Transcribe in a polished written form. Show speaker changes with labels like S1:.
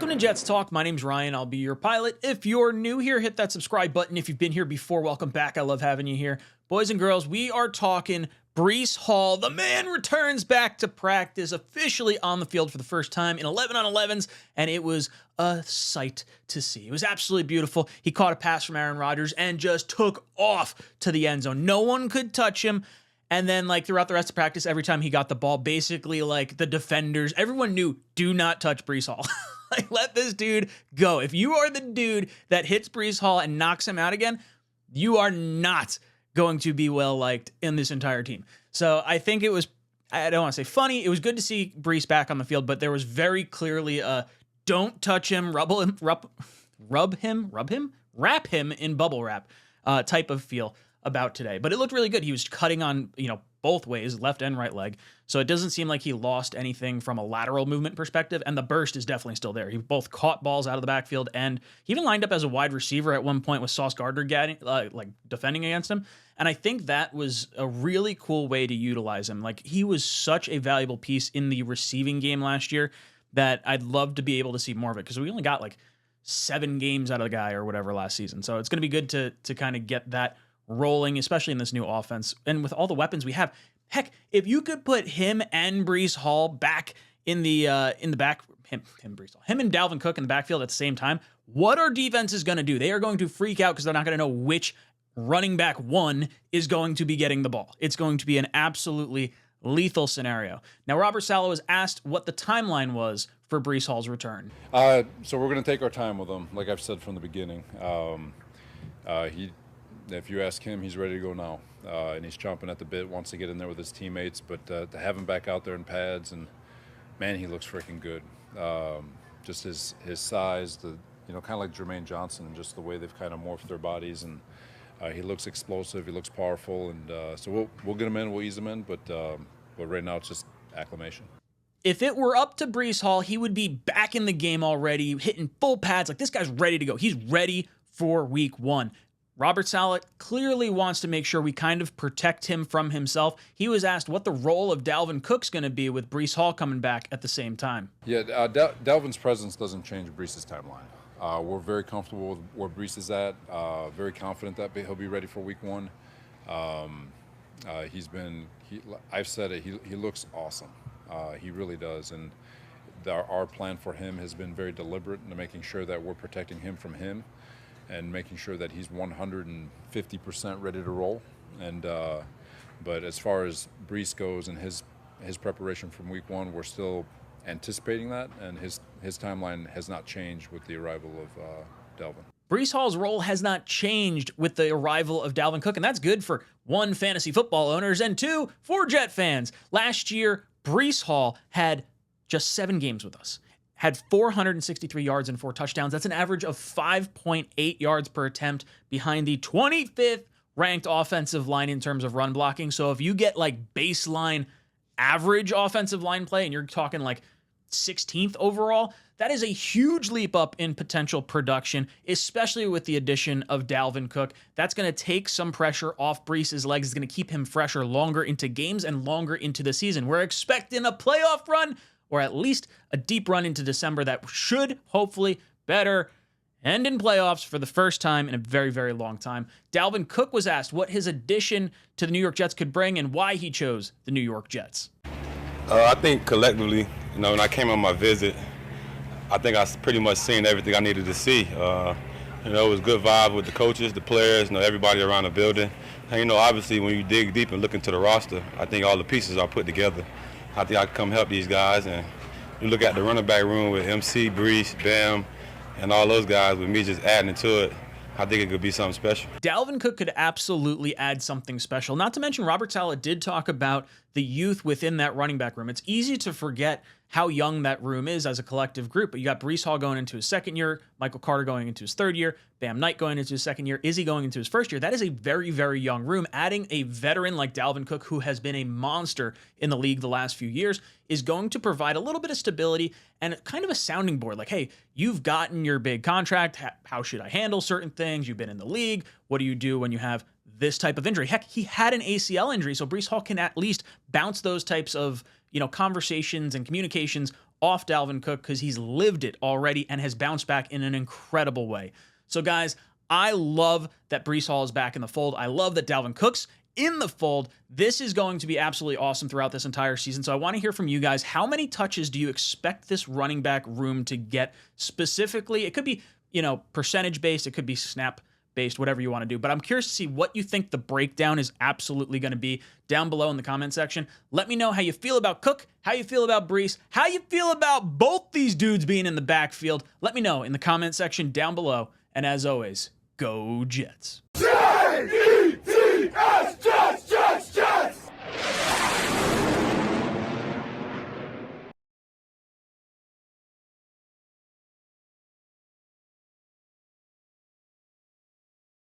S1: Welcome to Jets Talk. My name's Ryan. I'll be your pilot. If you're new here, hit that subscribe button. If you've been here before, welcome back. I love having you here. Boys and girls, we are talking BreeceHall. The man returns back to practice, officially on the field for the first time in 11-on-11s, and it was a sight to see. It was absolutely beautiful. He caught a pass from Aaron Rodgers and just took off to the end zone. No one could touch him. And then, throughout the rest of practice, every time he got the ball, basically, the defenders, everyone knew, do not touch BreeceHall. Let this dude go. If you are the dude that hits BreeceHall and knocks him out again, you are not going to be well-liked in this entire team. So I think it was, I don't want to say funny, it was good to see Breece back on the field, but there was very clearly a don't touch him, wrap him in bubble wrap type of feel about today. But it looked really good. He was cutting on, both ways, left and right leg. So it doesn't seem like he lost anything from a lateral movement perspective, and the burst is definitely still there. He both caught balls out of the backfield, and he even lined up as a wide receiver at one point with Sauce Gardner defending against him. And I think that was a really cool way to utilize him. He was such a valuable piece in the receiving game last year that I'd love to be able to see more of it, because we only got 7 games out of the guy or whatever last season. So it's going to be good to kind of get that rolling, especially in this new offense. And with all the weapons we have, heck, if you could put him and BreeceHall back in the back, him and Dalvin Cook in the backfield at the same time, what our defense is going to do? They are going to freak out because they're not going to know which running back one is going to be getting the ball. It's going to be an absolutely lethal scenario. Now, Robert Saleh was asked what the timeline was for BreeceHall's return.
S2: So we're going to take our time with him, like I've said from the beginning. If you ask him, he's ready to go now, and he's chomping at the bit, wants to get in there with his teammates. But to have him back out there in pads, and man, he looks freaking good. Just his size, kind of like Jermaine Johnson, just the way they've kind of morphed their bodies, and he looks explosive, he looks powerful, and so we'll get him in, we'll ease him in, but right now it's just acclimation.
S1: If it were up to BreeceHall, he would be back in the game already, hitting full pads. This guy's ready to go. He's ready for week 1. Robert Saleh clearly wants to make sure we kind of protect him from himself. He was asked what the role of Dalvin Cook's going to be with BreeceHall coming back at the same time.
S2: Yeah, Dalvin's presence doesn't change Breece's timeline. We're very comfortable with where Breece is at, very confident that he'll be ready for week 1. I've said it, he looks awesome. He really does. And our plan for him has been very deliberate in making sure that we're protecting him from him, and making sure that he's 150% ready to roll. And but as far as Breece goes and his preparation from week 1, we're still anticipating that, and his timeline has not changed with the arrival of Dalvin.
S1: BreeceHall's role has not changed with the arrival of Dalvin Cook, and that's good for 1, fantasy football owners, and 2, for Jet fans. Last year, BreeceHall had just 7 games with us. Had 463 yards and 4 touchdowns. That's an average of 5.8 yards per attempt, behind the 25th ranked offensive line in terms of run blocking. So if you get baseline average offensive line play and you're talking 16th overall, that is a huge leap up in potential production, especially with the addition of Dalvin Cook. That's going to take some pressure off Breece's legs. It's going to keep him fresher longer into games and longer into the season. We're expecting a playoff run, or at least a deep run into December that should hopefully better end in playoffs for the first time in a very, very long time. Dalvin Cook was asked what his addition to the New York Jets could bring and why he chose the New York Jets.
S3: I think collectively, when I came on my visit, I think I pretty much seen everything I needed to see. It was good vibe with the coaches, the players, everybody around the building. And, obviously when you dig deep and look into the roster, I think all the pieces are put together. I think I can come help these guys, and you look at the running back room with MC, Breece, Bam, and all those guys, with me just adding to it, I think it could be something special.
S1: Dalvin Cook could absolutely add something special. Not to mention, Robert Saleh did talk about the youth within that running back room. It's easy to forget how young that room is as a collective group, but you got BreeceHall going into his 2nd year, Michael Carter going into his 3rd year, Bam Knight going into his 2nd year, Izzy going into his 1st year. That is a very, very young room. Adding a veteran like Dalvin Cook, who has been a monster in the league the last few years, is going to provide a little bit of stability and kind of a sounding board. Hey, you've gotten your big contract. How should I handle certain things? You've been in the league. What do you do when you have this type of injury? Heck, he had an ACL injury, so BreeceHall can at least bounce those types of conversations and communications off Dalvin Cook because he's lived it already and has bounced back in an incredible way. So, guys, I love that Breece Hall is back in the fold. I love that Dalvin Cook's in the fold. This is going to be absolutely awesome throughout this entire season. So I want to hear from you guys. How many touches do you expect this running back room to get specifically? It could be, percentage based. It could be snap based, whatever you want to do. But I'm curious to see what you think the breakdown is absolutely going to be down below in the comment section. Let me know how you feel about Cook, how you feel about Breece, how you feel about both these dudes being in the backfield. Let me know in the comment section down below. And as always, go Jets.